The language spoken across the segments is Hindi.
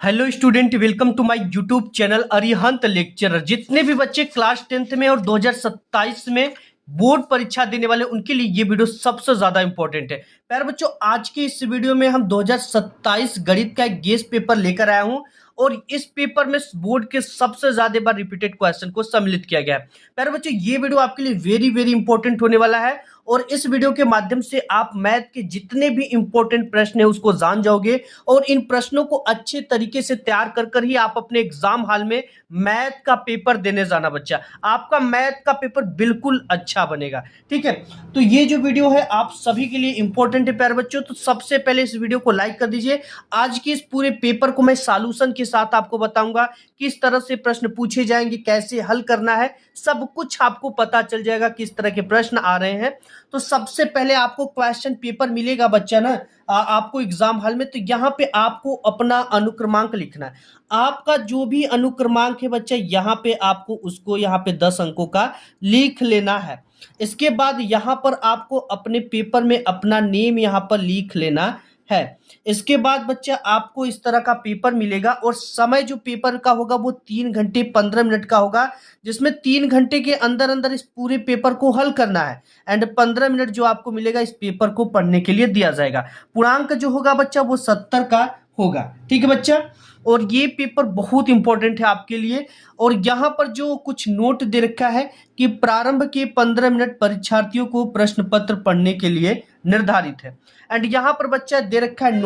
Hello student, welcome to my YouTube channel Arihant lecturer. जितने भी बच्चे क्लास 10th में और 2027 में बोर्ड परीक्षा देने वाले उनके लिए ये वीडियो सबसे ज्यादा इंपॉर्टेंट है। प्यारे बच्चों, आज के इस वीडियो में हम 2027 गणित का एक गेस पेपर लेकर आया हूं और इस पेपर में बोर्ड के सबसे ज्यादा बार रिपीटेड क्वेश्चन को सम्मिलित किया गया है। प्यारे बच्चों, ये वीडियो आपके लिए वेरी वेरी इंपॉर्टेंट होने वाला है और इस वीडियो के माध्यम से आप मैथ के जितने भी इंपॉर्टेंट प्रश्न है उसको जान जाओगे और इन प्रश्नों को अच्छे तरीके से तैयार कर ही आप अपने एग्जाम हॉल में मैथ का पेपर देने जाना। बच्चा, आपका मैथ का पेपर बिल्कुल अच्छा बनेगा। ठीक है, तो ये जो वीडियो है आप सभी के लिए इंपॉर्टेंट है प्यारे बच्चों। तो सबसे पहले इस वीडियो को लाइक कर दीजिए। आज के इस पूरे पेपर को मैं सॉल्यूशन के साथ आपको बताऊंगा, किस तरह से प्रश्न पूछे जाएंगे, कैसे हल करना है, सब कुछ आपको पता चल जाएगा किस तरह के प्रश्न आ रहे हैं। तो सबसे पहले आपको क्वेश्चन पेपर मिलेगा बच्चा ना, आपको एग्जाम हॉल में। तो यहाँ पे आपको अपना अनुक्रमांक लिखना है। आपका जो भी अनुक्रमांक है बच्चा, यहाँ पे आपको उसको यहाँ पे 10 अंकों का लिख लेना है। इसके बाद यहाँ पर आपको अपने पेपर में अपना नेम यहाँ पर लिख लेना है। इसके बाद बच्चा आपको इस तरह का पेपर मिलेगा और समय जो पेपर का होगा वो 3 घंटे 15 मिनट का होगा, जिसमें 3 घंटे के अंदर अंदर इस पूरे पेपर को हल करना है एंड 15 मिनट जो आपको मिलेगा इस पेपर को पढ़ने के लिए दिया जाएगा। पूर्णांक जो होगा बच्चा वो 70 का होगा। ठीक है बच्चा, और ये पेपर बहुत इंपॉर्टेंट है आपके लिए। और यहाँ पर जो कुछ नोट दे रखा है कि प्रारंभ के 15 मिनट परीक्षार्थियों को प्रश्न पत्र पढ़ने के लिए निर्धारित है। एंड यहाँ पर बच्चा दे रखा है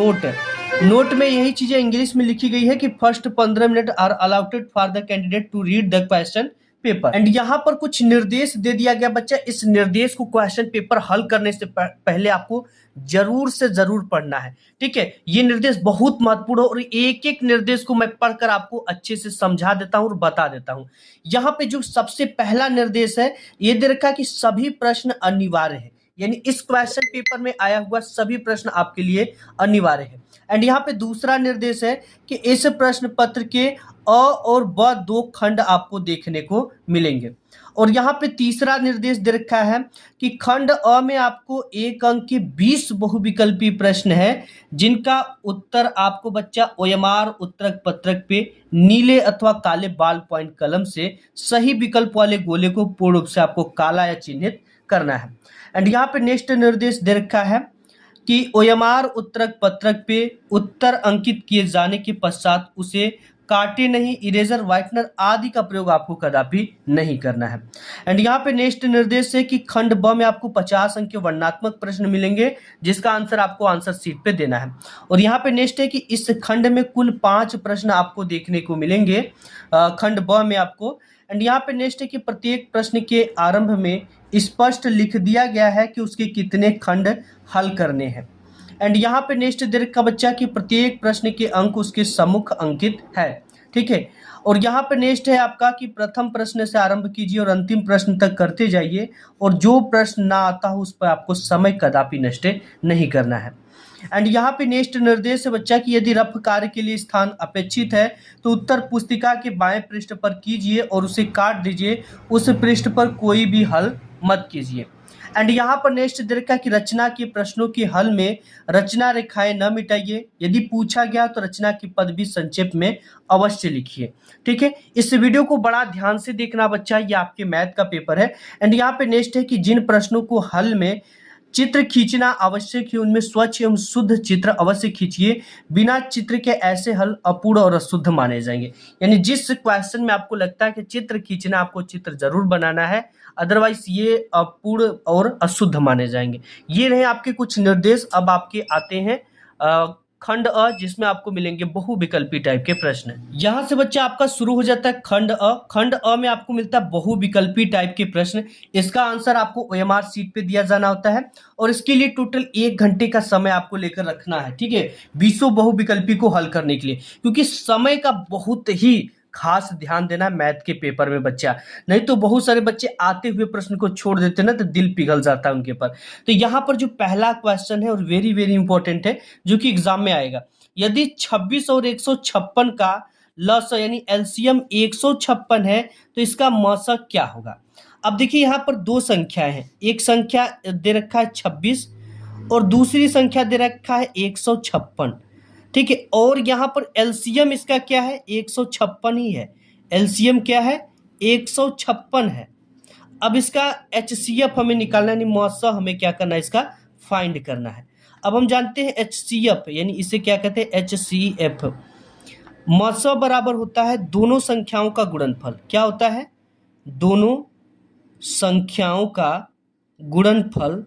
नोट में यही चीजें इंग्लिश में लिखी गई है कि first 15 minute are allotted for the candidate to read the question paper. And यहाँ पर कुछ निर्देश दे दिया गया बच्चा। इस निर्देश को क्वेश्चन पेपर हल करने से पहले आपको जरूर से जरूर पढ़ना है। ठीक है, ये निर्देश बहुत महत्वपूर्ण है और एक एक निर्देश को मैं पढ़कर आपको अच्छे से समझा देता हूं और बता देता हूं। यहाँ पे जो सबसे पहला निर्देश है ये दे रखा है कि सभी प्रश्न अनिवार्य है, यानी इस क्वेश्चन पेपर में आया हुआ सभी प्रश्न आपके लिए अनिवार्य है। एंड यहाँ पे दूसरा निर्देश है कि इस प्रश्न पत्र के अ और ब 2 खंड आपको देखने को मिलेंगे। और यहाँ पे तीसरा निर्देश दे रखा है कि खंड अ में आपको 1 अंक के 20 बहुविकल्पी प्रश्न है, जिनका उत्तर आपको बच्चा ओएमआर उत्तरक पत्रक पे नीले अथवा काले बॉल पॉइंट कलम से सही विकल्प वाले गोले को पूर्ण रूप से आपको काला या चिन्हित करना है। एंड यहाँ पे नेक्स्ट निर्देश दे रखा है कि ओएमआर उत्तरक पत्रक पे उत्तर अंकित किए जाने के पश्चात उसे काटे नहीं, इरेजर, व्हाइटनर आदि का प्रयोग आपको कदापि नहीं करना है। एंड यहाँ पे नेक्स्ट निर्देश है कि खंड ब में आपको 50 अंक के वर्णनात्मक प्रश्न मिलेंगे, जिसका आंसर आपको आंसर शीट पे देना है। और यहाँ पे नेक्स्ट है कि इस खंड में कुल 5 प्रश्न आपको देखने को मिलेंगे खंड ब में आपको। एंड यहाँ पे नेक्स्ट है कि प्रत्येक प्रश्न के आरंभ में स्पष्ट लिख दिया गया है कि उसके कितने खंड हल करने हैं। एंड यहाँ पे नेक्स्ट दे रखा बच्चा कि प्रत्येक प्रश्न के अंक उसके सम्मुख अंकित है। ठीक है, और यहाँ पे नेक्स्ट है आपका कि प्रथम प्रश्न से आरंभ कीजिए और अंतिम प्रश्न तक करते जाइए और जो प्रश्न ना आता हो उस पर आपको समय कदापि नष्ट नहीं करना है। एंड यहाँ पे नेक्स्ट निर्देश है बच्चा कि यदि रफ कार्य के लिए स्थान अपेक्षित है तो उत्तर पुस्तिका के बाएं पृष्ठ पर कीजिए और उसे काट दीजिए, उस पृष्ठ पर कोई भी हल मत कीजिए। एंड यहाँ पर नेक्स्ट दे रखा है कि रचना के प्रश्नों के हल में रचना रेखाएं न मिटाइए, यदि पूछा गया तो रचना की पद भी संक्षेप में अवश्य लिखिए। ठीक है, इस वीडियो को बड़ा ध्यान से देखना बच्चा, ये आपके मैथ का पेपर है। एंड यहाँ पे नेक्स्ट है कि जिन प्रश्नों को हल में चित्र खींचना आवश्यक है उनमें स्वच्छ एवं शुद्ध चित्र अवश्य खींचिए, बिना चित्र के ऐसे हल अपूर्ण और अशुद्ध माने जाएंगे। यानी जिस क्वेश्चन में आपको लगता है कि चित्र खींचना, आपको चित्र जरूर बनाना है, अदरवाइज ये अपूर्ण और अशुद्ध माने जाएंगे। ये रहे आपके कुछ निर्देश। अब आपके आते हैं खंड अ, जिसमें आपको मिलेंगे बहुविकल्पी टाइप के प्रश्न। यहाँ से बच्चा आपका शुरू हो जाता है खंड अ। खंड अ में आपको मिलता है बहुविकल्पी टाइप के प्रश्न। इसका आंसर आपको ओएमआर शीट पे दिया जाना होता है और इसके लिए टोटल 1 घंटे का समय आपको लेकर रखना है। ठीक है, 20 बहुविकल्पी को हल करने के लिए, क्योंकि समय का बहुत ही खास ध्यान देना है मैथ के पेपर में बच्चा, नहीं तो बहुत सारे बच्चे आते हुए प्रश्न को छोड़ देते ना तो दिल पिघल जाता है उनके पर। तो यहाँ पर जो पहला क्वेश्चन है और वेरी वेरी इंपॉर्टेंट है जो कि एग्जाम में आएगा, यदि 26 और 156 का लस यानी एलसीएम 156 है तो इसका मशक क्या होगा। अब देखिए यहाँ पर 2 संख्याएं हैं, एक संख्या दे रखा है 26 और दूसरी संख्या दे रखा है 156। ठीक है। और यहाँ पर एलसीएम इसका क्या है, 156 ही है। एलसीएम क्या है, 156 है। अब इसका एचसीएफ हमें निकालना, यानी मौसा हमें क्या करना है, इसका फाइंड करना है। अब हम जानते हैं एचसीएफ यानी इसे क्या कहते हैं, एचसीएफ। मौसा बराबर होता है दोनों संख्याओं का गुणनफल। क्या होता है, दोनों संख्याओं का गुणनफल।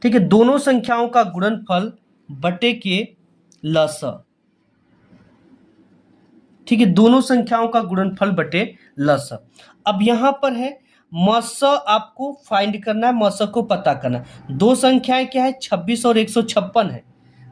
ठीक है, दोनों संख्याओं का गुणनफल बटे के लसा। ठीक है, दोनों संख्याओं का गुणनफल बटे लसा। अब यहां पर है मौसा आपको फाइंड करना है, मौसा को पता करना है। दो संख्याएं क्या है, 26 और 156 है।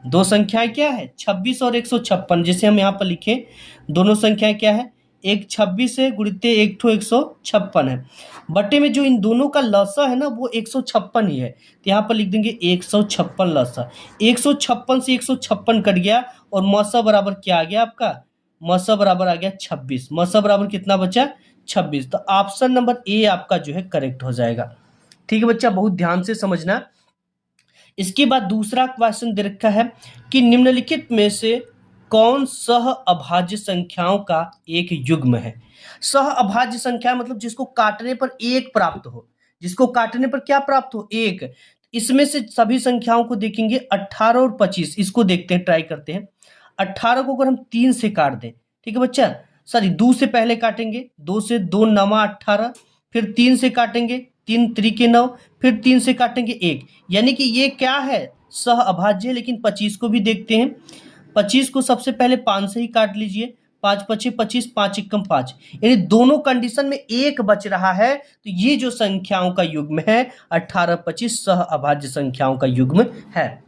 दो संख्याएं क्या है, 26 और 156। जैसे हम यहाँ पर लिखें, दोनों संख्याएं क्या है, एक 26 है गुणित एक ठो 156 है। बटे में जो इन दोनों का लसा है ना, वो 156 ही है, तो यहाँ पर लिख देंगे 156 लसा। 156 से 156 कट गया और मौसा बराबर क्या आ गया आपका, मौसा बराबर आ गया 26। मौसा बराबर कितना बचा, 26। तो ऑप्शन नंबर ए आपका जो है करेक्ट हो जाएगा। ठीक है बच्चा, बहुत ध्यान से समझना। इसके बाद दूसरा क्वेश्चन दे रखा है कि निम्नलिखित में से कौन सह अभाज्य संख्याओं का एक युग्म है। सह अभाज्य संख्या मतलब जिसको काटने पर एक प्राप्त हो, जिसको काटने पर क्या प्राप्त हो, एक। इसमें से सभी संख्याओं को देखेंगे, 18 और 25, इसको देखते हैं, ट्राई करते हैं। 18 को अगर हम 3 से काट दें, ठीक है बच्चा, सॉरी 2 से पहले काटेंगे, 2 से 2 नवा 18, फिर 3 से काटेंगे, 3 त्रिके 9, फिर 3 से काटेंगे 1, यानी कि ये क्या है, सह अभाज्य। लेकिन 25 को भी देखते हैं। 25 को सबसे पहले 5 से ही काट लीजिए, 5 पचे 25, 5 एकम 5, यानी दोनों कंडीशन में एक बच रहा है। तो ये जो संख्याओं का युग्म है 18 25 सह अभाज्य संख्याओं का युग्म है।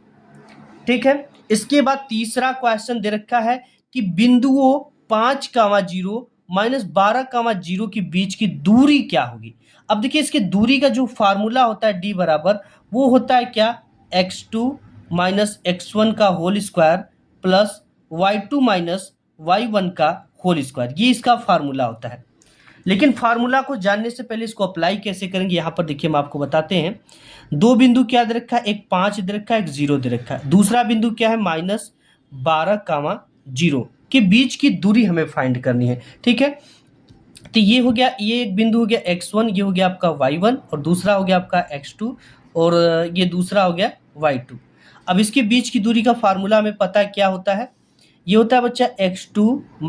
ठीक है, इसके बाद तीसरा क्वेश्चन दे रखा है कि बिंदुओं 5,0 -12,0 के बीच की दूरी क्या होगी। अब देखिए, इसकी दूरी का जो फार्मूला होता है डी बराबर, वो होता है क्या, x2 - x1 का whole square plus y2 - y1 का होल स्क्वायर, ये इसका फार्मूला होता है। लेकिन फार्मूला को जानने से पहले इसको अप्लाई कैसे करेंगे, यहाँ पर देखिए हम आपको बताते हैं। दो बिंदु क्या दे रखा है, एक 5 दे रखा है, एक 0 दे रखा है। दूसरा बिंदु क्या है, -12,0 के बीच की दूरी हमें फाइंड करनी है। ठीक है, तो ये हो गया, ये एक बिंदु हो गया x1, ये हो गया आपका y1, और दूसरा हो गया आपका x2, और ये दूसरा हो गया y2। अब इसके बीच की दूरी का फार्मूला हमें पता है क्या होता है, ये होता है बच्चा x2 -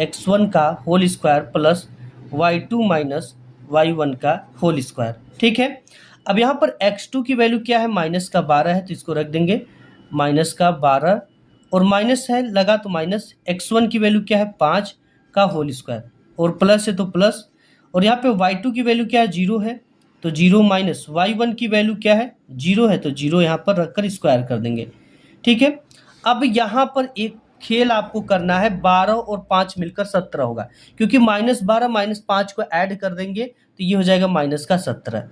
x1 का whole square plus y2 - y1 का होल स्क्वायर। ठीक है, अब यहाँ पर x2 की वैल्यू क्या है, -12 है, तो इसको रख देंगे -12, और माइनस है लगा तो माइनस। x1 की वैल्यू क्या है, 5 का होल स्क्वायर, और प्लस है तो प्लस, और यहाँ पे y2 की वैल्यू क्या है, 0 है, तो 0 माइनस y1 की वैल्यू क्या है, 0 है, तो 0 यहाँ पर रखकर स्क्वायर कर देंगे। ठीक है, अब यहाँ पर एक खेल आपको करना है, 12 और 5 मिलकर 17 होगा, क्योंकि -12 -5 को ऐड कर देंगे तो ये हो जाएगा -17,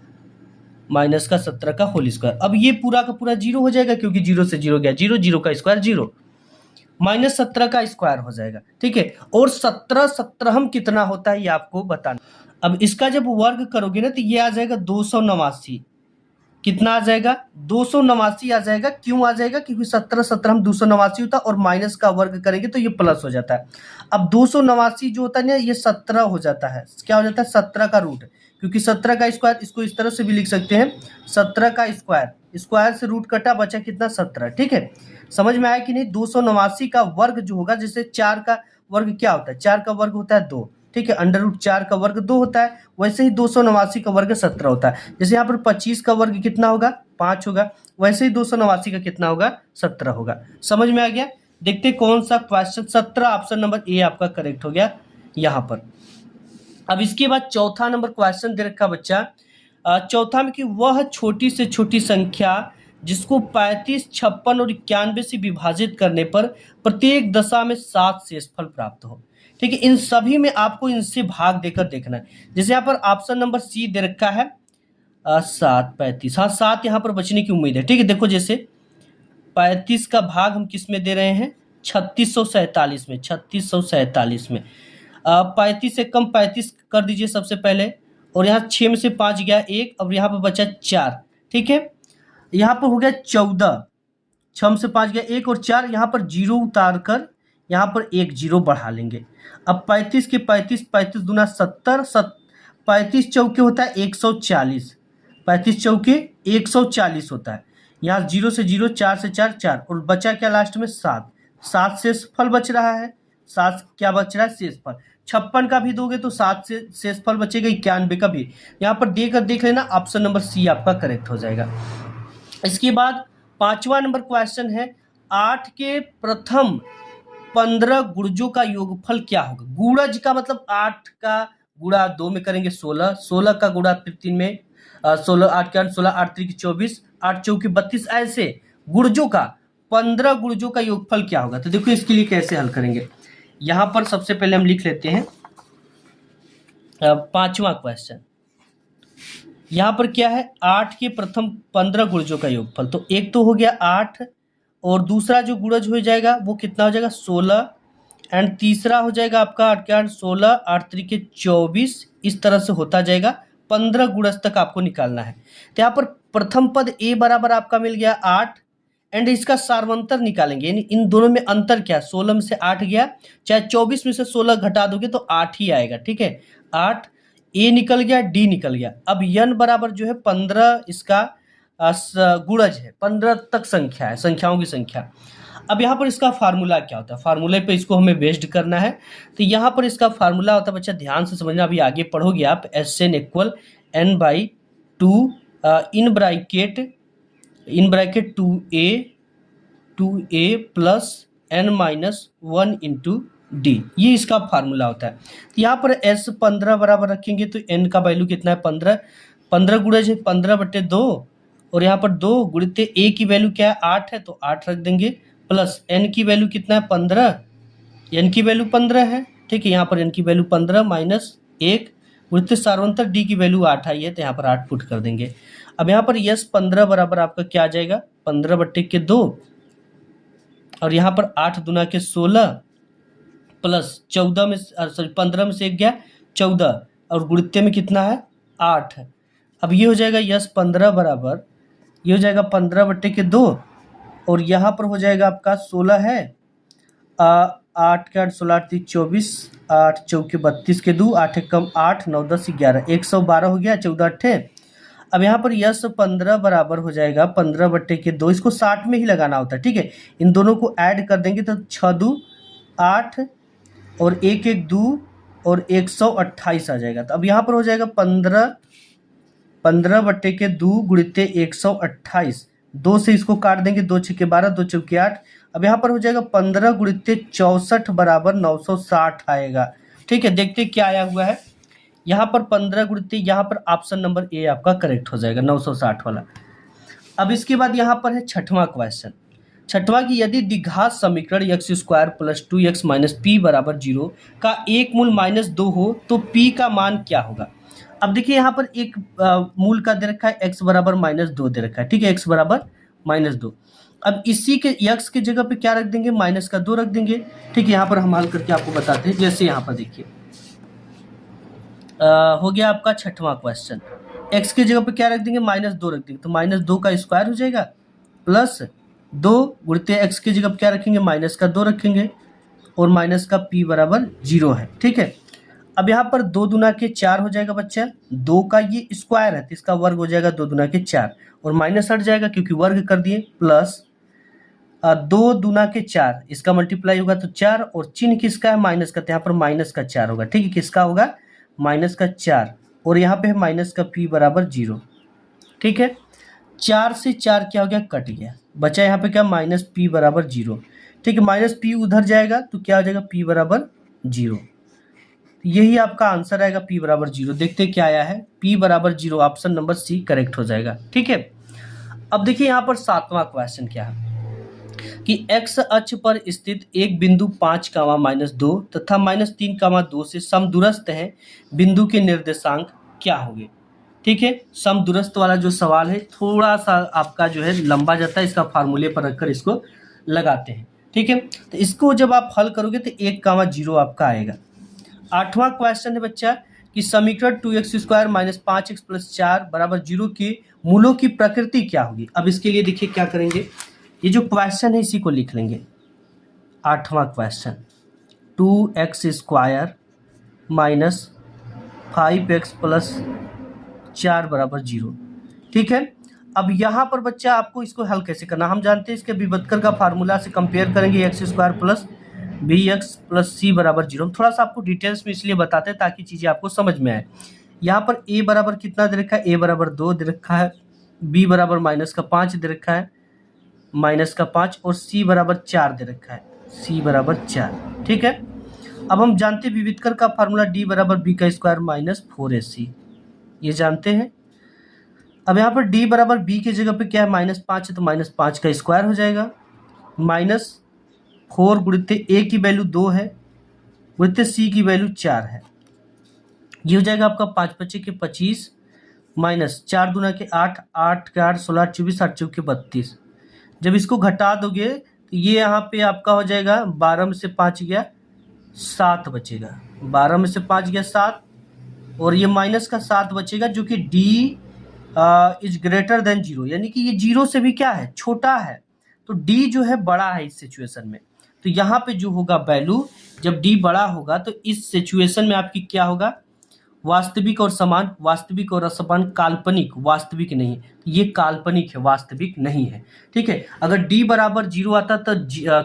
-17 का होल स्क्वायर। अब ये पूरा का पूरा 0 हो जाएगा, क्योंकि 0 से 0 गया 0, 0 का स्क्वायर 0, -17 का स्क्वायर हो जाएगा। ठीक है, और 17 17 कितना होता है ये आपको बताना। अब इसका जब वर्ग करोगे ना, तो ये आ जाएगा 289। कितना आ जाएगा, 289 आ जाएगा। क्यों आ जाएगा, क्योंकि 17 17 289 होता है, और माइनस का वर्ग करेंगे तो ये प्लस हो जाता है। अब 289 जो होता है ना, ये 17 हो जाता है। क्या हो जाता है, 17 का रूट, क्योंकि 17 का स्क्वायर, इसको इस तरह से भी लिख सकते हैं, 17 का स्क्वायर, स्क्वायर से रूट कटा, बचा कितना, 17। ठीक है, समझ में आया कि नहीं। 289 का वर्ग जो होगा, जैसे 4 का वर्ग क्या होता है, 4 का वर्ग होता है 2, ठीक है, √4 का वर्ग 2 होता है, वैसे ही 289 का वर्ग 17 होता है। जैसे यहाँ पर 25 का वर्ग कितना होगा, 5 होगा, वैसे ही 289 का कितना होगा, 17 होगा। समझ में आ गया। देखते कौन सा क्वेश्चन, 17 ऑप्शन नंबर ए आपका करेक्ट हो गया यहाँ पर। अब इसके बाद चौथा नंबर क्वेश्चन दे रखा बच्चा, चौथा में कि वह छोटी से छोटी संख्या जिसको 35, 56 और 91 से विभाजित करने पर प्रत्येक दशा में 7 शेषफल प्राप्त हो। ठीक है, इन सभी में आपको इनसे भाग देकर देखना है। जैसे यहाँ पर ऑप्शन नंबर सी दे रखा है 7 35, हाँ 7 यहाँ पर बचने की उम्मीद है। ठीक है, देखो जैसे 35 का भाग हम किस में दे रहे हैं, 3647 में, 3647 में। 35 से कम 35 कर दीजिए सबसे पहले, और यहाँ 6 में से 5 गया 1, अब यहाँ पर बचा 4। ठीक है, यहाँ पर हो गया 14, 6 से 5 गया 1 और 4, यहाँ पर जीरो उतार कर यहाँ पर एक जीरो बढ़ा लेंगे। अब 35 के 35, 35 दूना 70, 35 चौके होता है 140, 35 चौके 140 होता है। यहाँ जीरो से जीरो, 4 से 4, 4 और बचा क्या लास्ट में 7, 7 शेषफल बच रहा है, 7 क्या बच रहा है शेषफल। 56 का भी दोगे तो 7 से शेषफल बचेगा, 91 का भी। यहाँ पर देकर देख लेना, ऑप्शन नंबर सी आपका करेक्ट हो जाएगा। इसके बाद 5वां नंबर क्वेश्चन है, 8 के प्रथम 15 गुणजों का योगफल क्या होगा। गुणज का मतलब 8 का गुणा 2 में करेंगे 16, 16 का गुणा फिर 3 में 16, 8 के 8 16, 8 3 24, 8 चौके 32, ऐसे गुणजों का 15 गुणजों का योगफल क्या होगा। तो देखो इसके लिए कैसे हल करेंगे। यहाँ पर सबसे पहले हम लिख लेते हैं 5वां क्वेश्चन। यहाँ पर क्या है, 8 के प्रथम 15 गुणजों का योगफल। तो एक तो हो गया 8 और दूसरा जो गुणज हो जाएगा वो कितना हो जाएगा 16, एंड तीसरा हो जाएगा आपका 8 के 8 16, 8 3 24, इस तरह से होता जाएगा। 15 गुणज तक आपको निकालना है। तो यहाँ पर प्रथम पद ए बराबर आपका मिल गया 8, एंड इसका सार्वंतर निकालेंगे, यानी इन दोनों में अंतर क्या है, 16 में से 8 गया, चाहे 24 में से 16 घटा दोगे तो 8 ही आएगा। ठीक है, 8, ए निकल गया, डी निकल गया। अब यन बराबर जो है 15 इसका गुणज है, 15 तक संख्या है, संख्याओं की संख्या। अब यहाँ पर इसका फार्मूला क्या होता है, फार्मूले पे इसको हमें बेस्ड करना है। तो यहाँ पर इसका फार्मूला होता है, बच्चा ध्यान से समझना, अभी आगे पढ़ोगे आप, SN equal n/2 in bracket 2a plus n-1 into D, ये इसका फार्मूला होता है। तो यहाँ पर S 15 बराबर रखेंगे तो n का वैल्यू कितना है 15, 15 गुणज है 15/2, और यहाँ पर 2 गुणित a की वैल्यू क्या है 8 है तो 8 रख देंगे, प्लस n की वैल्यू कितना है 15, n की वैल्यू 15 है। ठीक है, यहाँ पर n की वैल्यू 15 माइनस 1 गुणित सार्वंतर d की वैल्यू 8 आई है तो यहाँ पर 8 पुट कर देंगे। अब यहाँ पर यस 15 बराबर आपका क्या आ जाएगा 15/2, और यहाँ पर 8 दूना के 16 प्लस 14 में सॉरी 15 में से 1 गया 14, और गुणित में कितना है 8। अब ये हो जाएगा यस 15 बराबर, ये हो जाएगा 15/2, और यहाँ पर हो जाएगा आपका 16 है 8 के 8 16, 8 3 24, 8 चौके 32 के 2, 8 एक कम 8, 9 10 11, 112 हो गया, 14 8। अब यहाँ पर यस 15 बराबर हो जाएगा 15/2, इसको 60 में ही लगाना होता है। ठीक है, इन दोनों को ऐड कर देंगे तो 6 2 8 और 1 1 2 और 128 आ जाएगा। तो अब यहाँ पर हो जाएगा 15/2 गुणित 128, 2 से इसको काट देंगे, 2 6 12, 2 चौके 8। अब यहाँ पर हो जाएगा 15 गुणित 64 बराबर 960 आएगा। ठीक है, देखते क्या आया हुआ है। यहाँ पर 15 गुणित, यहाँ पर ऑप्शन नंबर ए आपका करेक्ट हो जाएगा 960 वाला। अब इसके बाद यहाँ पर है 6वां क्वेश्चन। 6वां की यदि द्विघात समीकरण x² + 2x - p = 0 का एक मूल -2 हो तो p का मान क्या होगा। अब देखिए यहाँ पर एक मूल का दे रखा है, x बराबर -2 दे रखा है। ठीक है, x बराबर -2। अब इसी के x की जगह पे क्या रख देंगे, -2 रख देंगे। ठीक है, यहाँ पर हम हल करके आपको बताते हैं। जैसे यहाँ पर देखिए हो गया आपका 6वां क्वेश्चन, x की जगह पे क्या रख देंगे, -2 रख देंगे, तो -2 का स्क्वायर हो जाएगा प्लस 2 गुणित x की जगह पे क्या रखेंगे, -2 रखेंगे, और माइनस का p बराबर 0 है। ठीक है, अब यहाँ पर 2 दूना के 4 हो जाएगा बच्चा, 2 का ये स्क्वायर है तो इसका वर्ग हो जाएगा 2 दूना के 4, और माइनस हट जाएगा क्योंकि वर्ग कर दिए, प्लस 2 दूना के 4, इसका मल्टीप्लाई होगा तो 4, और चिन्ह किसका है माइनस का, तो यहाँ पर माइनस का 4 होगा। ठीक है, किसका होगा माइनस का 4, और यहाँ पे है माइनस का p बराबर 0। ठीक है, 4 से 4 क्या हो गया, कट गया, बचा यहाँ पे क्या -p बराबर 0। ठीक है, -p उधर जाएगा तो क्या हो जाएगा p बराबर 0। यही आपका आंसर आएगा, p बराबर 0। देखते क्या आया है, p बराबर 0, ऑप्शन नंबर सी करेक्ट हो जाएगा। ठीक है, अब देखिए यहाँ पर 7वां क्वेश्चन क्या है कि x अक्ष पर स्थित एक बिंदु 5, -2 तथा -3, 2 से समदूरस्थ है, बिंदु के निर्देशांक क्या होंगे। ठीक है, समदूरस्थ वाला जो सवाल है थोड़ा सा आपका जो है लंबा जाता है, इसका फार्मूले पर रखकर इसको लगाते हैं। ठीक है, तो इसको जब आप हल करोगे तो 1, 0 आपका आएगा। 8वां क्वेश्चन है बच्चा कि समीकरण 2x² - 5x + 4 = 0 के मूलों की प्रकृति क्या होगी। अब इसके लिए देखिए क्या करेंगे, ये जो क्वेश्चन है इसी को लिख लेंगे, 8वां question, 2x² minus 5x plus 4 बराबर 0। ठीक है, अब यहाँ पर बच्चा आपको इसको हल कैसे करना, हम जानते हैं इसके विभक्तर का फार्मूला से कंपेयर करेंगे, x² plus bx plus c बराबर 0। थोड़ा सा आपको डिटेल्स में इसलिए बताते हैं ताकि चीज़ें आपको समझ में आए। यहाँ पर a बराबर कितना दे रखा है, a बराबर 2 दे रखा है, b बराबर -5 दे रखा है, -5, और c बराबर 4 दे रखा है, c बराबर 4। ठीक है, अब हम जानते हैं विभक्तर का फार्मूला d बराबर b² माइनस 4ac, ये जानते हैं। अब यहाँ पर d बराबर b की जगह पे क्या है, -5 है तो -5 का स्क्वायर हो जाएगा, -4 गुणित a की वैल्यू 2 है, गुणित c की वैल्यू 4 है, ये हो जाएगा आपका 5 × 5 = 25 माइनस 4 दूना के 8, 8 के 8 16 24, 8 चौके 32। जब इसको घटा दोगे तो ये यहाँ पे आपका हो जाएगा 12 में से 5 गया 7 बचेगा, 12 में से 5 गया 7, और ये माइनस का 7 बचेगा जो कि d इज ग्रेटर देन 0, यानी कि ये 0 से भी क्या है, छोटा है, तो d जो है बड़ा है इस सिचुएशन में। तो यहाँ पे जो होगा वैल्यू, जब d बड़ा होगा तो इस सिचुएशन में आपकी क्या होगा, वास्तविक और समान, वास्तविक और असमान, काल्पनिक, वास्तविक नहीं, ये काल्पनिक है, वास्तविक नहीं है। ठीक है, अगर d बराबर 0 आता तो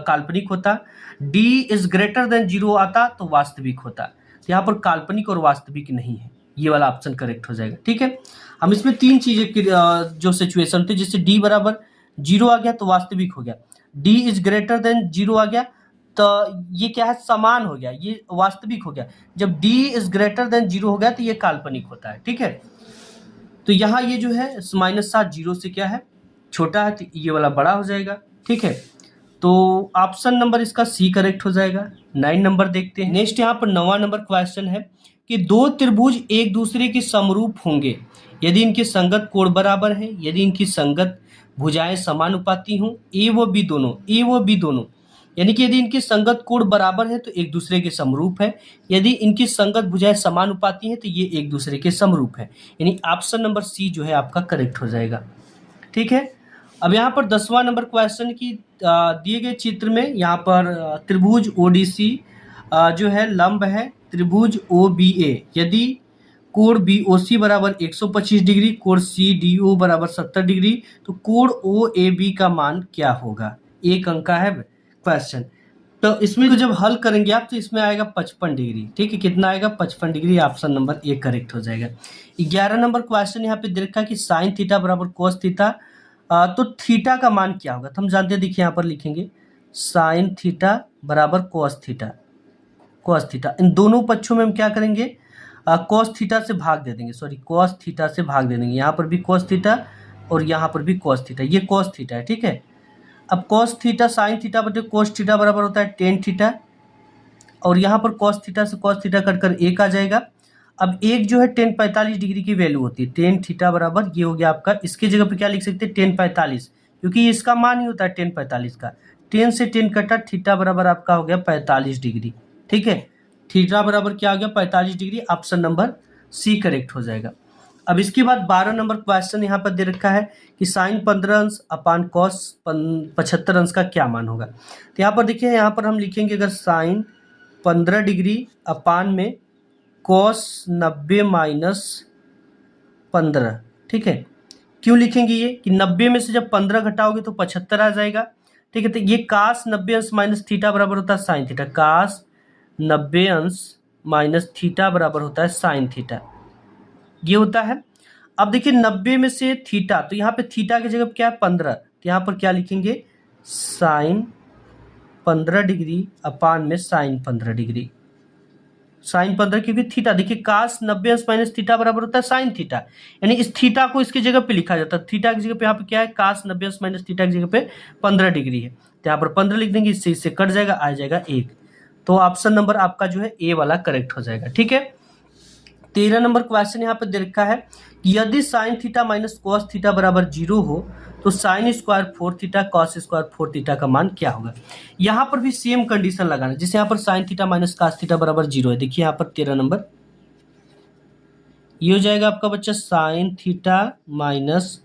काल्पनिक होता, d इज ग्रेटर देन 0 आता तो वास्तविक होता। तो यहाँ पर काल्पनिक और वास्तविक नहीं है, ये वाला ऑप्शन करेक्ट हो जाएगा। ठीक है, हम इसमें 3 चीजें की जो सिचुएशन थे, जिससे d बराबर 0 आ गया तो वास्तविक हो गया, d इज ग्रेटर देन 0 आ गया तो ये क्या है, समान हो गया, ये वास्तविक हो गया, जब d इज ग्रेटर देन 0 हो गया तो ये काल्पनिक होता है। ठीक है, तो यहाँ ये जो है -7 0 से क्या है, छोटा है, तो ये वाला बड़ा हो जाएगा। ठीक है, तो ऑप्शन नंबर इसका सी करेक्ट हो जाएगा। 9 नंबर देखते हैं। नेक्स्ट यहाँ पर 9वां नंबर क्वेश्चन है कि दो त्रिभुज एक दूसरे के समरूप होंगे यदि इनके संगत कोण बराबर है, यदि इनकी संगत भुजाएं समानुपाती हों, ए व बी दोनों, यानी कि यदि इनकी संगत कोण बराबर है तो एक दूसरे के समरूप है, यदि इनकी संगत भुजाएं समानुपाती हैं तो ये एक दूसरे के समरूप है, यानी ऑप्शन नंबर सी जो है आपका करेक्ट हो जाएगा। ठीक है, अब यहाँ पर 10वां नंबर क्वेश्चन की दिए गए चित्र में यहाँ पर त्रिभुज ओडीसी जो है लंब है त्रिभुज OBA, यदि कोण BOC बराबर 125 डिग्री, कोण CDO बराबर 70 डिग्री, तो कोण OAB का मान क्या होगा, एक अंक का है क्वेश्चन। तो इसमें जब हल करेंगे आप तो इसमें आएगा 55 डिग्री। ठीक है, कितना आएगा, 55 degree, option number A correct हो जाएगा। 11 नंबर क्वेश्चन यहाँ पे दे रखा है कि साइन थीटा बराबर कोस थीटा, तो थीटा का मान क्या होगा, तो हम जानते हैं, देखिए यहाँ पर लिखेंगे साइन थीटा बराबर कोस थीटा, इन दोनों पक्षों में हम क्या करेंगे, कोस थीटा से भाग दे देंगे, कोस थीटा से भाग दे देंगे, यहाँ पर भी कोस थीटा और यहाँ पर भी कोस थीटा, ये कोस थीटा है। ठीक है, अब कोस थीटा साइन थीटा बटे कोस थीटा बराबर होता है टेन थीटा, और यहाँ पर कोस थीटा से कोस थीटा कटकर एक आ जाएगा। अब एक जो है 1045 डिग्री की वैल्यू होती है, टेन थीटा बराबर ये हो गया आपका, इसके जगह पे क्या लिख सकते हैं 1045, क्योंकि इसका मान ही होता है 1045 का, 10 से 10 कटा, थीटा बराबर आपका हो गया 45 डिग्री। ठीक है, थीटा बराबर क्या हो गया 45 degree, option number C correct हो जाएगा। अब इसके बाद 12 नंबर क्वेश्चन यहाँ पर दे रखा है कि साइन 15 अंश अपान कॉस 75 अंश का क्या मान होगा। तो यहाँ पर देखिए, यहाँ पर हम लिखेंगे अगर साइन 15 डिग्री अपान में कॉस 90 माइनस 15। ठीक है, क्यों लिखेंगे ये कि 90 में से जब 15 घटाओगे तो 75 आ जाएगा। ठीक है, तो ये कास 90 अंश माइनस थीटा बराबर होता है साइन थीटा, कास 90 अंश माइनस थीटा बराबर होता है साइन थीटा, ये होता है। अब देखिए 90 में से थीटा, तो यहाँ पे थीटा की जगह क्या है 15, तो यहाँ पर क्या लिखेंगे साइन 15 डिग्री अपान में साइन 15 डिग्री, साइन 15, क्योंकि थीटा देखिए कास 90 अंश माइनस थीटा बराबर होता है साइन थीटा, यानी इस थीटा को इसकी जगह पे लिखा जाता है, थीटा की जगह पे यहाँ पे क्या है कास 90 अंश माइनस थीटा की जगह पे 15 डिग्री है, तो यहाँ पर 15 लिख देंगे, इससे कट जाएगा, आ जाएगा 1, तो ऑप्शन नंबर आपका जो है ए वाला करेक्ट हो जाएगा। ठीक है, 13 नंबर क्वेश्चन यहाँ पे दे रखा है कि यदि sine theta minus cos theta बराबर 0 हो तो sign square 4 theta cos square 4 theta का मान क्या होगा। यहाँ पर भी सेम कंडीशन लगाना, जैसे यहाँ पर sine theta minus cos theta बराबर 0 है, देखिए यहाँ पर 13 नंबर ये हो जाएगा आपका बच्चा sine theta minus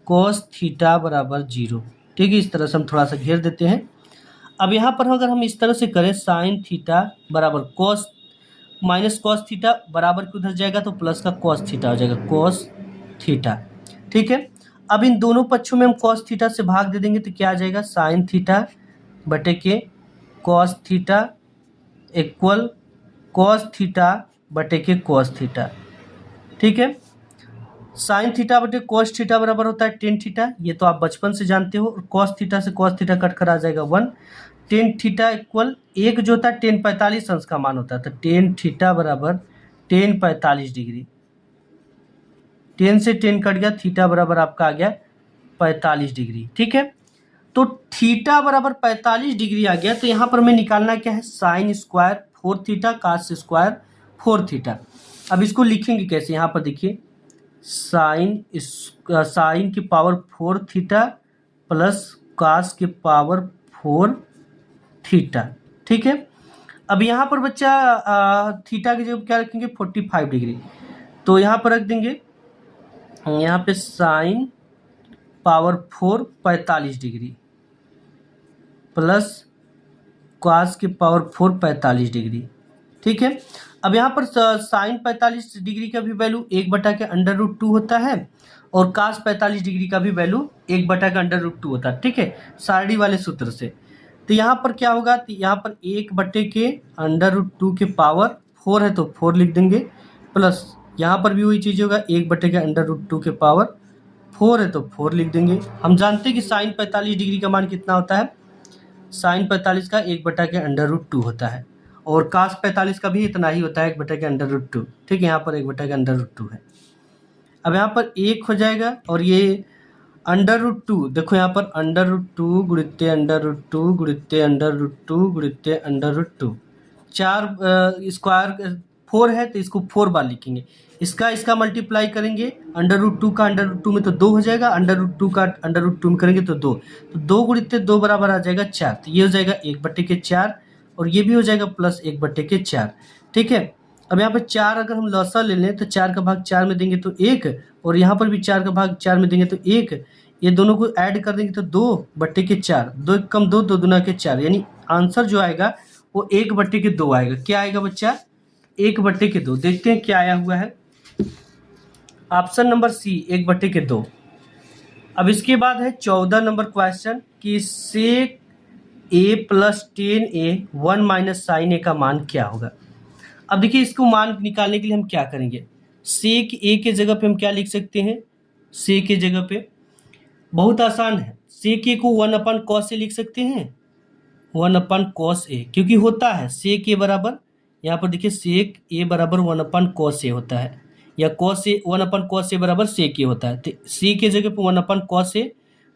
cos theta बराबर 0। ठीक है, इस तरह से हम थोड़ा सा घेर देते हैं। अब यहाँ पर अगर हम इस तरह से करें साइन थीटा बराबर कॉस माइनस कॉस थीटा बराबर के उधर जाएगा तो प्लस का कॉस थीटा हो जाएगा, कॉस थीटा। ठीक है, अब इन दोनों पक्षों में हम कॉस थीटा से भाग दे देंगे तो क्या आ जाएगा, साइन थीटा बटे के cos theta equal cos theta बटे के कॉस थीटा। ठीक है, साइन थीटा बटे कॉस थीटा बराबर होता है टेन थीटा, ये तो आप बचपन से जानते हो। कॉस थीटा से कॉस थीटा कट कर आ जाएगा 1। टेन थीटा इक्वल एक जो होता है 1045 अंश का मान होता है, तो टेन थीटा बराबर 1045 डिग्री। 10 से 10 कट गया, थीटा बराबर आपका आ गया 45 डिग्री। ठीक है, तो थीटा बराबर 45 डिग्री आ गया, तो यहाँ पर हमें निकालना क्या है, sine square 4 theta cos square 4 theta. अब इसको लिखेंगे कैसे, यहाँ पर देखिए साइन की पावर 4 थीटा प्लस कास की पावर 4 थीटा। ठीक है, अब यहाँ पर बच्चा थीटा की जगह क्या रखेंगे 45 डिग्री, तो यहाँ पर रख देंगे यहाँ पे sine power 4 45 degree plus cos की पावर 4 45 डिग्री। ठीक है, अब यहाँ पर साइन 45 डिग्री का भी वैल्यू 1/√2 होता है और कास 45 डिग्री का भी वैल्यू 1/√2 होता है। ठीक है, सारणी वाले सूत्र से। तो यहाँ पर क्या होगा, तो यहाँ पर 1/√2 के पावर 4 है तो 4 लिख देंगे, प्लस यहाँ पर भी वही चीज़ होगा 1/√2 के पावर 4 है तो 4 लिख देंगे। हम जानते हैं कि साइन 45 डिग्री का मान कितना होता है, साइन 45 का 1/√2 होता है और कास 45 का भी इतना ही होता है 1/√2। ठीक है, यहाँ पर 1/√2 है। अब यहाँ पर 1 हो जाएगा और ये √2, देखो यहाँ पर √2 गुणित्ते √2 गुणित्ते √2 गुणित्ते √2, 4 स्क्वायर 4 है तो इसको 4 बार लिखेंगे। इसका मल्टीप्लाई करेंगे, √2 का √2 में तो 2 हो जाएगा, √2 का √2 में करेंगे तो 2, तो 2 गुणित्ते 2 बराबर आ जाएगा 4, तो ये हो जाएगा 1/4 और ये भी हो जाएगा प्लस 1/4। ठीक है, अब यहाँ पर 4 अगर हम लसा ले लें तो 4 का भाग 4 में देंगे तो 1 और यहाँ पर भी 4 का भाग 4 में देंगे तो 1, ये दोनों को ऐड कर देंगे तो 2/4, 2 कम 2 2 दूना के 4, यानी आंसर जो आएगा वो 1/2 आएगा। क्या आएगा बच्चा, 1/2। देखते हैं क्या आया हुआ है, ऑप्शन नंबर सी 1/2। अब इसके बाद है 14 नंबर क्वेश्चन कि सेक a + 10a 1 - sin a का मान क्या होगा। अब देखिए इसको मान निकालने के लिए हम क्या करेंगे, सेक a के जगह पे हम क्या लिख सकते हैं, सेक के जगह पे बहुत आसान है, सेक a को 1/cos a लिख सकते हैं, 1/cos a, क्योंकि होता है सेक a बराबर, यहाँ पर देखिए सेक a बराबर 1/cos a होता है, या cos a 1/cos a बराबर सेक a होता है, तो c के जगह पे 1/cos a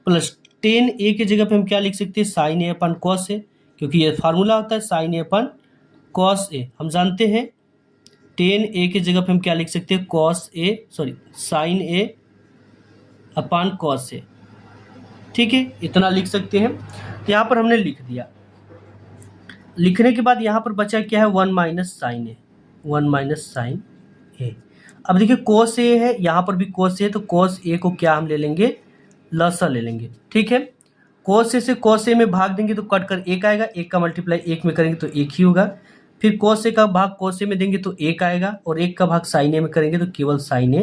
प्लस 10a के जगह पे हम क्या लिख सकते हैं, साइन a/cos a, क्योंकि ये फार्मूला होता है साइन a/cos a। हम जानते हैं 10a के जगह पे हम क्या लिख सकते हैं, साइन a/cos a। ठीक है, इतना लिख सकते हैं, तो यहाँ पर हमने लिख दिया। लिखने के बाद यहाँ पर बचा क्या है, 1 - sin a, 1 - sin a। अब देखिए cos a है, यहाँ पर भी cos a है, तो cos a को क्या हम ले लेंगे, लसा ले लेंगे। ठीक है, cos a से cos a में भाग देंगे तो कट कर 1 आएगा, 1 का मल्टीप्लाई 1 में करेंगे तो 1 ही होगा, फिर cos a का भाग cos a में देंगे तो 1 आएगा और 1 का भाग sin a में करेंगे तो केवल sin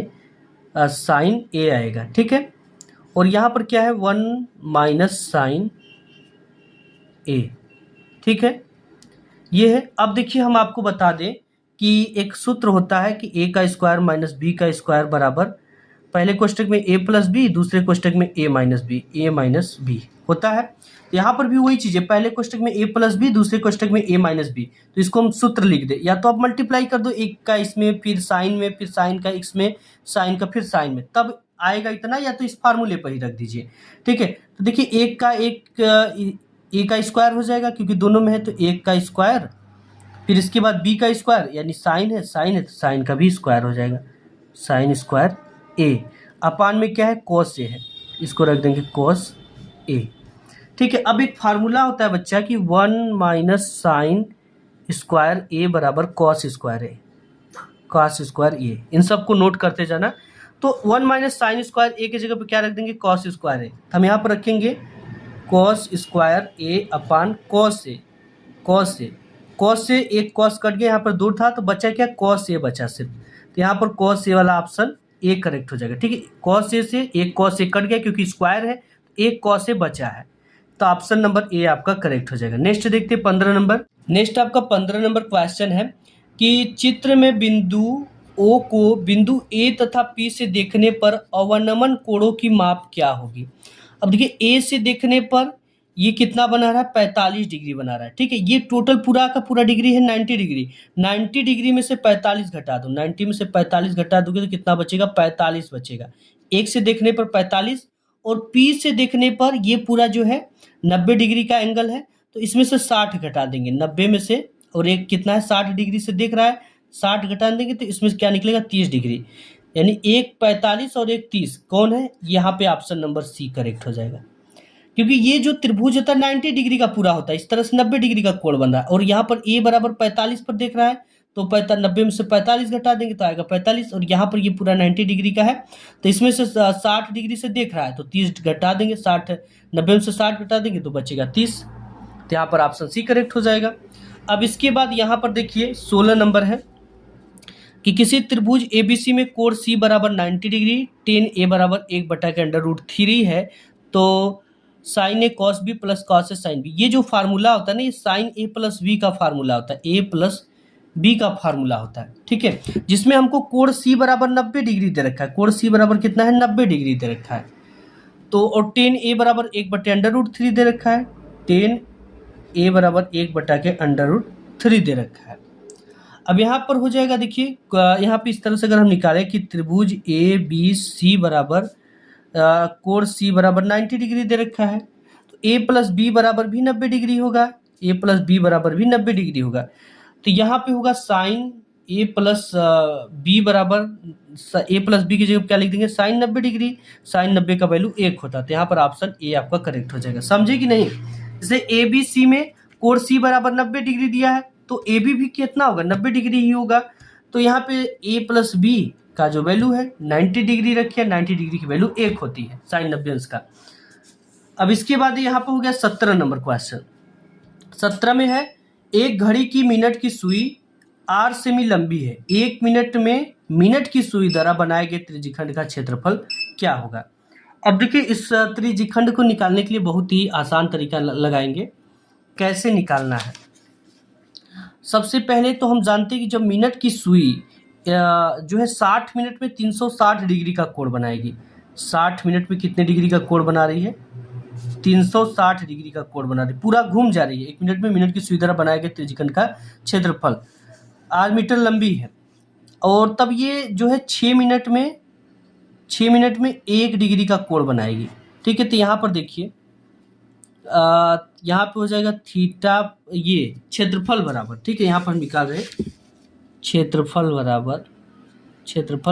a आएगा। ठीक है, और यहाँ पर क्या है 1 - sin a। ठीक है, ये है। अब देखिए हम आपको बता दें कि एक सूत्र होता है कि a का स्क्वायर माइनस b का स्क्वायर बराबर, पहले कोष्टक में a प्लस बी, दूसरे कोष्टक में a माइनस बी होता है। यहाँ पर भी वही चीज़ है, पहले कोष्टक में a प्लस बी, दूसरे कोष्टक में a माइनस बी, तो इसको हम सूत्र लिख दे, या तो आप मल्टीप्लाई कर दो एक का इसमें, फिर साइन में, फिर साइन का इसमें, साइन का फिर साइन में, तब आएगा इतना, या तो इस फार्मूले पर ही रख दीजिए। ठीक है, तो देखिए एक का a का स्क्वायर हो जाएगा क्योंकि दोनों में है, तो 1 का स्क्वायर, फिर इसके बाद b का स्क्वायर, यानी साइन है तो साइन का भी स्क्वायर हो जाएगा, साइन स्क्वायर a अपान में क्या है, cos a है, इसको रख देंगे cos a। ठीक है, अब एक फार्मूला होता है बच्चा कि 1 - sin स्क्वायर a बराबर cos square a, cos square a, इन सबको नोट करते जाना। तो 1 - sin स्क्वायर a की जगह पे क्या रख देंगे, cos स्क्वायर a, हम यहाँ पर रखेंगे cos square A upon cos A. Cos से एक कॉस कट गया, यहाँ पर 2 था तो बचा क्या, कॉस ए बचा सिर्फ। तो यहाँ पर कॉस ए वाला ऑप्शन ए करेक्ट हो जाएगा। ठीक है, कॉस ए से एक कॉस ए कट गया क्योंकि स्क्वायर है, एक कॉस ए बचा है, तो ऑप्शन नंबर ए आपका करेक्ट हो जाएगा। नेक्स्ट देखते हैं 15 नंबर। नेक्स्ट आपका 15 नंबर क्वेश्चन है कि चित्र में बिंदु ओ को बिंदु ए तथा पी से देखने पर अवनमन कोणों की माप क्या होगी। अब देखिए ए से देखने पर ये कितना बना रहा है, 45 डिग्री बना रहा है। ठीक है, ये टोटल पूरा का पूरा डिग्री है 90 डिग्री। 90 डिग्री में से 45 घटा दो, 90 में से 45 घटा दोगे तो कितना बचेगा, 45 बचेगा। एक से देखने पर 45 और पी से देखने पर ये पूरा जो है 90 डिग्री का एंगल है, तो इसमें से 60 घटा देंगे 90 में से, और एक कितना है 60 डिग्री से देख रहा है, 60 घटा देंगे तो इसमें क्या निकलेगा 30 डिग्री, यानी एक 45 और एक 30 कौन है, यहाँ पे ऑप्शन नंबर सी करेक्ट हो जाएगा। क्योंकि ये जो त्रिभुज होता है 90 डिग्री का पूरा होता है, इस तरह से 90 डिग्री का कोण बन रहा है, और यहाँ पर ए बराबर 45 पर देख रहा है, तो 90 में से 45 घटा देंगे तो आएगा 45, और यहाँ पर ये पूरा 90 डिग्री का है, तो इसमें से 60 डिग्री से देख रहा है तो 30 घटा देंगे, 60 90 में से 60 घटा देंगे तो बचेगा 30, तो यहाँ पर ऑप्शन सी करेक्ट हो जाएगा। अब इसके बाद यहाँ पर देखिए 16 नंबर है कि किसी त्रिभुज एबीसी में कोण सी बराबर 90 डिग्री, टेन ए बराबर 1/√3 है, तो sign A cos B plus cos A sine B, ये जो फार्मूला होता है ना, ये साइन ए प्लस बी का फार्मूला होता है, ए प्लस बी का फार्मूला होता है। ठीक है, जिसमें हमको कोण सी बराबर 90 डिग्री दे रखा है, कोण सी बराबर कितना है 90 डिग्री दे रखा है, तो और टेन ए बराबर 1/√3 दे रखा है, टेन ए बराबर 1/√3 दे रखा है। अब यहाँ पर हो जाएगा, देखिए यहाँ पे इस तरह से अगर हम निकालें कि त्रिभुज ए बी सी बराबर कोण सी बराबर 90 डिग्री दे रखा है, तो ए प्लस बी बराबर भी 90 डिग्री होगा, ए प्लस बी बराबर भी 90 डिग्री होगा, तो यहाँ पे होगा साइन ए प्लस बी बराबर, ए प्लस बी की जगह क्या लिख देंगे, साइन 90 डिग्री, साइन 90 का वैल्यू 1 होता है, तो यहाँ पर ऑप्शन ए आपका करेक्ट हो जाएगा। समझे कि नहीं, जैसे ए बी सी में कोण सी बराबर 90 डिग्री दिया है, तो ए बी भी कितना होगा 90 डिग्री ही होगा, तो यहाँ पे ए प्लस बी का जो वैल्यू है 90 डिग्री रखिए, 90 डिग्री की वैल्यू 1 होती है साइन 90 अंश का। अब इसके बाद यहाँ पे हो गया 17 नंबर क्वेश्चन। 17 में है एक घड़ी की मिनट की सुई 8 सेमी लंबी है, 1 मिनट में मिनट की सुई द्वारा बनाए गए त्रिज्यखंड का क्षेत्रफल क्या होगा। अब देखिए इस त्रिज्यखंड को निकालने के लिए बहुत ही आसान तरीका लगाएंगे। कैसे निकालना है, सबसे पहले तो हम जानते हैं कि जब मिनट की सुई जो है 60 मिनट में 360 डिग्री का कोण बनाएगी, 60 मिनट में कितने डिग्री का कोण बना रही है, 360 डिग्री का कोण बना रही है, पूरा घूम जा रही है। 1 मिनट में मिनट की सुई द्वारा बनाए गए त्रिज्यखंड का क्षेत्रफल 8 मीटर लंबी है, और तब ये जो है 6 मिनट में 1 डिग्री का कोण बनाएगी। ठीक है, तो यहाँ पर देखिए यहाँ पे हो जाएगा थीटा, ये क्षेत्रफल बराबर, ठीक है, यहाँ पर हम निकाल रहे हैं क्षेत्रफल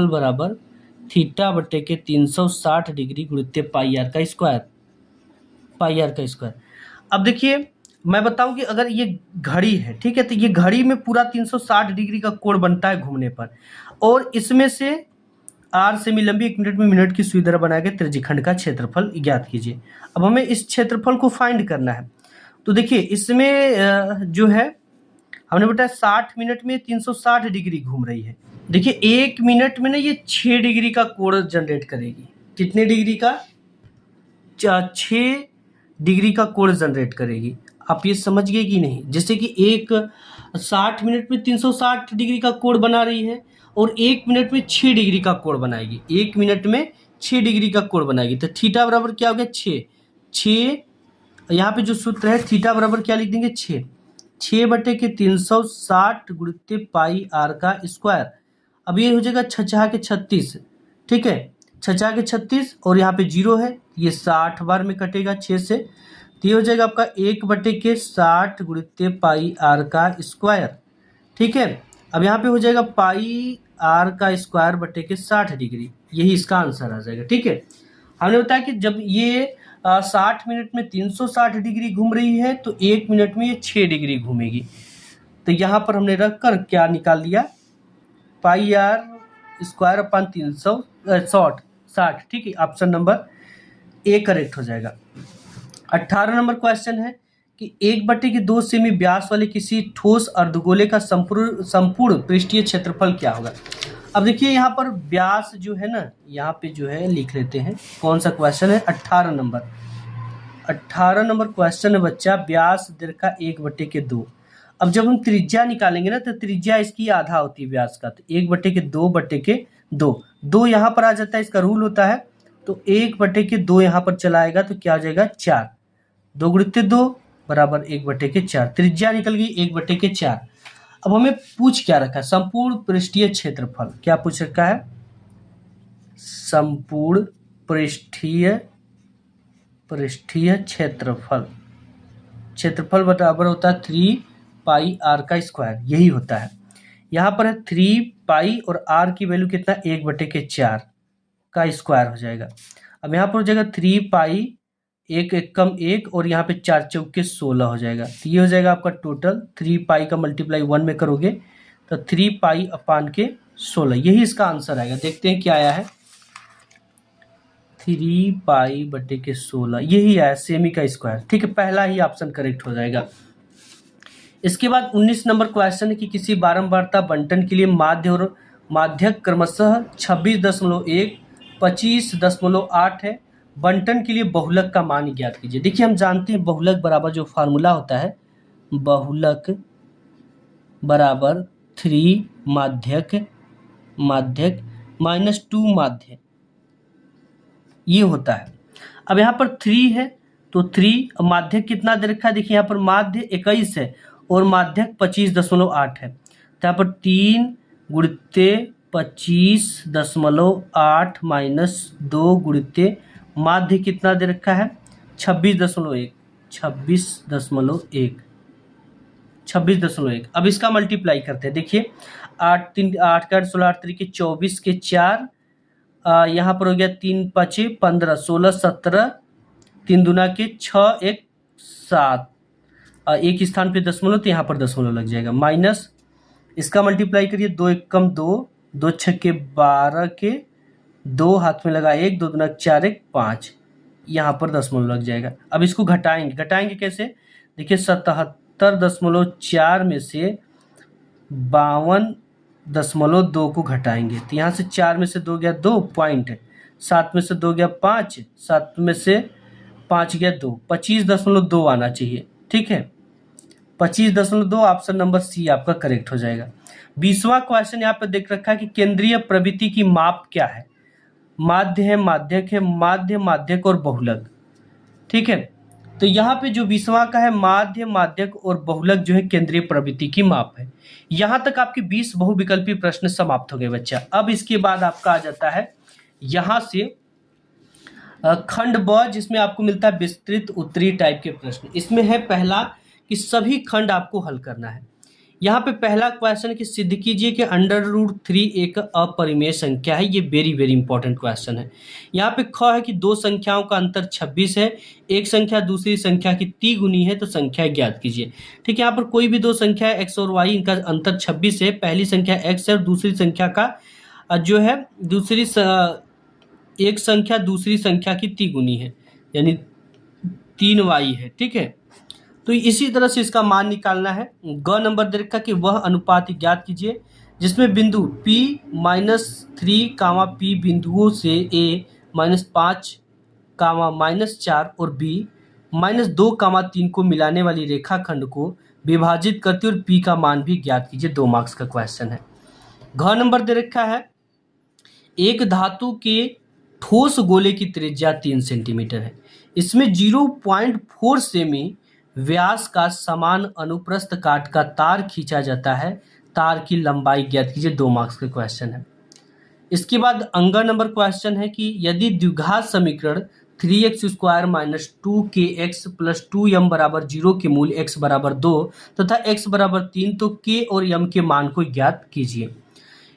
बराबर थीटा बटे के 360 डिग्री गुणित पाई आर का स्क्वायर। अब देखिए मैं बताऊं कि अगर ये घड़ी है, ठीक है, तो ये घड़ी में पूरा 360 डिग्री का कोण बनता है घूमने पर, और इसमें से 8 सेमी लंबी 1 मिनट में मिनट की सुई द्वारा बनाए गए त्रिज्यखंड का क्षेत्रफल ज्ञात कीजिए। अब हमें इस क्षेत्रफल को फाइंड करना है, तो देखिए इसमें जो है हमने बताया 60 मिनट में 360 डिग्री घूम रही है। देखिए 1 मिनट में ना ये 6 डिग्री का कोण जनरेट करेगी। कितने डिग्री का, 6 डिग्री का कोण जनरेट करेगी। आप ये समझ गए कि नहीं, जैसे कि एक 60 मिनट में 360 डिग्री का कोण बना रही है और 1 मिनट में 6 डिग्री का कोण बनाएगी, 1 मिनट में 6 डिग्री का कोण बनाएगी, तो थीटा बराबर क्या हो गया 6। यहाँ पे जो सूत्र है थीटा बराबर क्या लिख देंगे 6 बटे के 360 गुणित पाई आर का स्क्वायर। अब ये हो जाएगा 6 के 36, ठीक है, 6 के 36 और यहाँ पे 0 है, ये 60 बार में कटेगा 6 से, तो ये हो जाएगा आपका 1 बटे के 60 गुणित पाई आर का स्क्वायर। ठीक है, अब यहाँ पे हो जाएगा पाई आर का स्क्वायर बटे के 60 डिग्री, यही इसका आंसर आ जाएगा। ठीक है, हमने बताया कि जब ये 60 मिनट में 360 डिग्री घूम रही है तो 1 मिनट में ये 6 डिग्री घूमेगी, तो यहाँ पर हमने रख कर क्या निकाल लिया, पाई आर स्क्वायर अपन 360। ठीक है, ऑप्शन नंबर ए करेक्ट हो जाएगा। 18 नंबर क्वेश्चन है कि 1/2 सेमी व्यास वाले किसी ठोस अर्धगोले का संपूर्ण पृष्ठीय क्षेत्रफल क्या होगा। अब देखिए यहाँ पर व्यास जो है ना, यहाँ पे जो है लिख लेते हैं कौन सा क्वेश्चन है। 18 नंबर क्वेश्चन है बच्चा, व्यास दीर्घ का 1/2। अब जब हम त्रिज्या निकालेंगे ना तो त्रिज्या इसकी आधा होती है व्यास का, तो 1/2 दो यहाँ पर आ जाता है, इसका रूल होता है। तो 1/2 यहाँ पर चलाएगा तो क्या आ जाएगा 4, 2 गुणित 2 बराबर 1/4। त्रिज्या निकल गई 1/4। अब हमें पूछ क्या रखा है, संपूर्ण पृष्ठीय क्षेत्रफल। क्या पूछ रखा है, संपूर्ण पृष्ठीय क्षेत्रफल बराबर होता है 3πr का स्क्वायर, यही होता है। यहाँ पर है 3π और r की वैल्यू कितना 1/4 का स्क्वायर हो जाएगा। अब यहाँ पर हो जाएगा 3π, एक कम 1 और यहाँ पे 4 चौके 16 हो जाएगा। तो ये हो जाएगा आपका टोटल 3π का मल्टीप्लाई 1 में करोगे तो 3π/16, यही इसका आंसर आएगा। देखते हैं क्या आया है, 3π/16 यही आया, सेमी का स्क्वायर। ठीक है, पहला ही ऑप्शन करेक्ट हो जाएगा। इसके बाद 19 नंबर क्वेश्चन है कि किसी बारंबारता बंटन के लिए माध्य और माध्यक क्रमशः 26.1, 25.8 है। बंटन के लिए बहुलक का मान ज्ञात कीजिए। देखिए हम जानते हैं बहुलक बराबर जो फार्मूला होता है, बहुलक बराबर 3 माध्यक -2 माध्य, ये होता है। अब यहाँ पर 3 है तो 3, माध्यक कितना दे रखा है, देखिए यहाँ पर माध्य 21 है और माध्यक 25.8 है। तो यहाँ पर 3 गुणिते 25.8 -2 गुणिते माध्य कितना दे रखा है 26.1। अब इसका मल्टीप्लाई करते हैं। देखिए 8 3 8 का 16, 8 3 के 24 के 4, यहाँ पर हो गया 3 5 15 16 17, 3 दूना के 6 1 7, एक स्थान पे दशमलव तो यहाँ पर दशमलव लग जाएगा, माइनस इसका मल्टीप्लाई करिए 2 1 कम 2, 2 6 के 12 के 2 हाथ में लगा 1, 2 दूना 4 1 5, यहाँ पर दशमलव लग जाएगा। अब इसको घटाएंगे कैसे, देखिए 77.4 में से 52.2 को घटाएंगे तो यहाँ से 4 में से 2 गया 2 पॉइंट, 7 में से 2 गया 5, 7 में से 5 गया 2, 25.2 आना चाहिए। ठीक है, 25.2, ऑप्शन नंबर सी आपका करेक्ट हो जाएगा। 20वां क्वेश्चन यहाँ पे देख रखा है कि केंद्रीय प्रवृत्ति की माप क्या है। माध्य है, माध्यक है, माध्यक और बहुलक। ठीक है, तो यहाँ पे जो 20वां का है माध्य, माध्यक और बहुलक जो है केंद्रीय प्रवृत्ति की माप है। यहाँ तक आपके 20 बहुविकल्पी प्रश्न समाप्त हो गए बच्चा। अब इसके बाद आपका आ जाता है यहाँ से खंड ब, जिसमें आपको मिलता है विस्तृत उत्तरीय टाइप के प्रश्न। इसमें है पहला कि सभी खंड आपको हल करना है। यहाँ पे पहला क्वेश्चन कि सिद्ध कीजिए कि √3 एक अपरिमेय संख्या है। ये वेरी वेरी इंपॉर्टेंट क्वेश्चन है। यहाँ पे ख है कि दो संख्याओं का अंतर 26 है, एक संख्या दूसरी संख्या की तिगुनी है, तो संख्या ज्ञात कीजिए। ठीक है, यहाँ पर कोई भी दो संख्या है x और y, इनका अंतर 26 है। पहली संख्या x है और दूसरी संख्या का जो है एक संख्या दूसरी संख्या की तिगुनी है, यानी 3y है। ठीक है, तो इसी तरह से इसका मान निकालना है। ग नंबर दे रखा कि वह अनुपात ज्ञात कीजिए जिसमें बिंदु P -3, P बिंदुओं से A -5, -4 और B -2, 3 को मिलाने वाली रेखाखंड को विभाजित करते और P का मान भी ज्ञात कीजिए। 2 मार्क्स का क्वेश्चन है। घ नंबर दे रखा है एक धातु के ठोस गोले की त्रिज्या 3 सेंटीमीटर है। इसमें 0.4 सेमी व्यास का समान अनुप्रस्थ काट का तार खींचा जाता है। तार की लंबाई ज्ञात कीजिए। 2 मार्क्स का क्वेश्चन है। इसके बाद अंगा नंबर क्वेश्चन है कि यदि द्विघात समीकरण 3x² - 2kx + 2m = 0 के मूल x = 2 तथा x = 3 तो k और m के मान को ज्ञात कीजिए।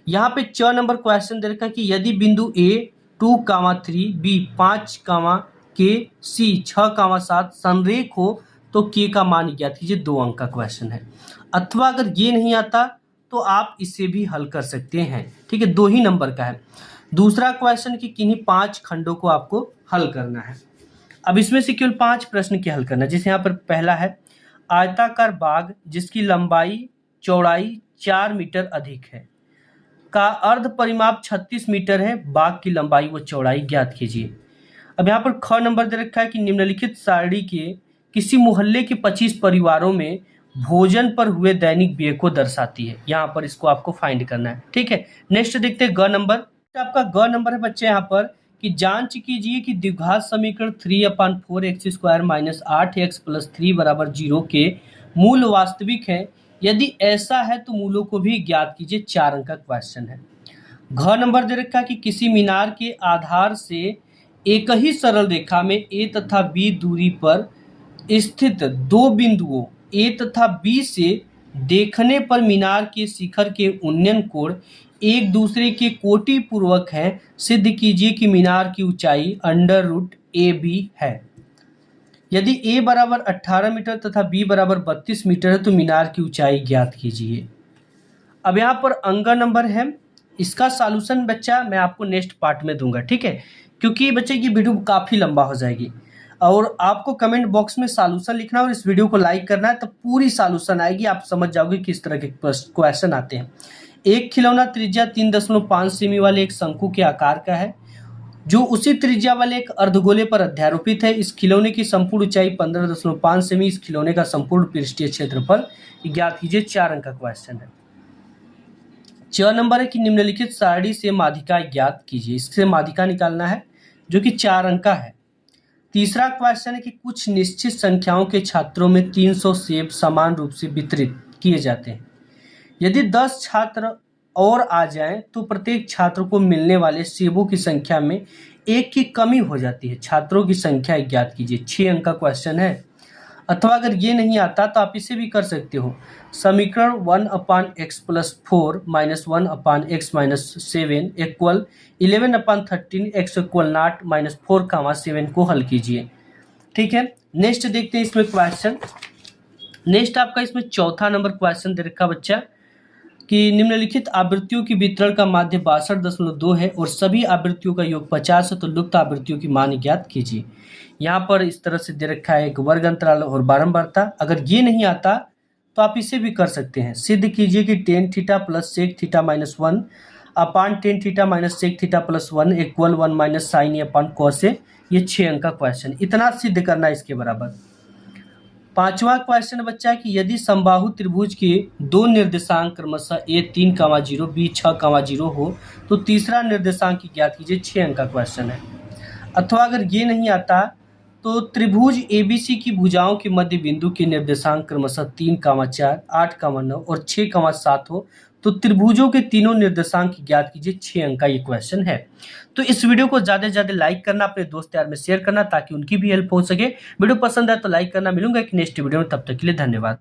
यहाँ पे 4 नंबर क्वेश्चन दे रखा है कि यदि बिंदु A 2, 3, B 5, K C 6, 7 संरेख हो तो K का मान ज्ञात कीजिए। 2 अंक का क्वेश्चन है। अथवा अगर ये नहीं आता तो आप इसे भी हल कर सकते हैं। ठीक है, 2 ही नंबर का है। दूसरा क्वेश्चन कि किन्हीं 5 खंडों को आपको हल करना है। अब इसमें से केवल 5 प्रश्न के हल करना। जैसे यहाँ पर पहला है, आयताकार बाग जिसकी लंबाई चौड़ाई 4 मीटर अधिक है का अर्ध परिमाप 36 मीटर है, बाग की लंबाई व चौड़ाई ज्ञात कीजिए। अब यहाँ पर ख नंबर दे रखा है कि निम्नलिखित सारणी के किसी मोहल्ले के 25 परिवारों में भोजन पर हुए दैनिक व्यय को दर्शाती है। यहाँ पर इसको आपको फाइंड करना है। ठीक है, नेक्स्ट देखते हैं ग नंबर। आपका ग नंबर है बच्चे यहाँ पर कि जांच कीजिए कि द्विघात समीकरण 3/4x² - 8x + 3 = 0 के मूल वास्तविक हैं। यदि ऐसा है तो मूलों को भी ज्ञात कीजिए। 4 अंक का क्वेश्चन है। घ नंबर दे रखा है कि किसी मीनार के आधार से एक ही सरल रेखा में ए तथा बी दूरी पर स्थित दो बिंदुओं ए तथा बी से देखने पर मीनार के शिखर के उन्नयन कोण एक दूसरे के कोटि पूर्वक है। सिद्ध कीजिए कि मीनार की ऊंचाई √AB है। यदि a बराबर 18 मीटर तथा b बराबर 32 मीटर है तो मीनार की ऊंचाई ज्ञात कीजिए। अब यहाँ पर अंग नंबर है, इसका सॉल्यूशन बच्चा मैं आपको नेक्स्ट पार्ट में दूंगा। ठीक है, क्योंकि बच्चे की वीडियो काफ़ी लंबा हो जाएगी और आपको कमेंट बॉक्स में सॉल्यूशन लिखना है और इस वीडियो को लाइक करना है, तो पूरी सॉल्यूशन आएगी, आप समझ जाओगे किस तरह के क्वेश्चन आते हैं। एक खिलौना त्रिज्या 3.5 सेमी वाले एक शंकु के आकार का है जो उसी त्रिज्या वाले एक अर्धगोले पर अध्यारोपित है। इस खिलौने की संपूर्ण ऊंचाई 15.5 सेमी। इस खिलौने का संपूर्ण पृष्ठीय क्षेत्रफल ज्ञात कीजिए। 4 अंक का क्वेश्चन है। 6 नंबर है कि निम्नलिखित सारणी से माध्यिका ज्ञात कीजिए। इससे माध्यिका निकालना है जो कि 4 अंक का है। तीसरा क्वेश्चन है कि कुछ निश्चित संख्याओं के छात्रों में 300 सेब समान रूप से वितरित किए जाते हैं। यदि 10 छात्र और आ जाएं तो प्रत्येक छात्र को मिलने वाले सेबों की संख्या में 1 की कमी हो जाती है। छात्रों की संख्या ज्ञात कीजिए। 6 अंक का क्वेश्चन है। अथवा अगर ये नहीं आता तो आप इसे भी कर सकते हो। समीकरण 1/x + 4 - 1/x - 7 = 11/13 x = 0 - 4, 7 को हल कीजिए। ठीक है, नेक्स्ट देखते हैं इसमें क्वेश्चन। नेक्स्ट आपका इसमें चौथा नंबर क्वेश्चन दे रखा बच्चा कि निम्नलिखित आवृत्तियों की वितरण का माध्य 62.2 है और सभी आवृत्तियों का योग 50 है, तो लुप्त आवृत्तियों की मान ज्ञात कीजिए। यहाँ पर इस तरह से दे रखा है एक वर्ग अंतराल और बारंबारता। अगर ये नहीं आता तो आप इसे भी कर सकते हैं। सिद्ध कीजिए कि tan θ + sec θ - 1 upon tan θ - sec θ + 1 = 1 - sin A upon cos A। ये 6 अंक का क्वेश्चन, इतना सिद्ध करना है इसके बराबर। पांचवा क्वेश्चन बच्चा कि यदि समबाहु त्रिभुज के दो निर्देशांक क्रमशः a 3,0 b 6,0 हो तो तीसरा निर्देशांक ज्ञात कीजिए। 6 अंक का क्वेश्चन है। अथवा अगर ये नहीं आता तो त्रिभुज ABC की भुजाओं के मध्य बिंदु के निर्देशांक क्रमशः 3,4 8,9 और 6,7 हो तो त्रिभुजों के तीनों निर्देशांक ज्ञात कीजिए। 6 अंक का ये क्वेश्चन है। तो इस वीडियो को ज़्यादा से ज़्यादा लाइक करना, अपने दोस्त यार में शेयर करना ताकि उनकी भी हेल्प हो सके। वीडियो पसंद आए तो लाइक करना। मिलूंगा एक नेक्स्ट वीडियो में, तब तक के लिए धन्यवाद।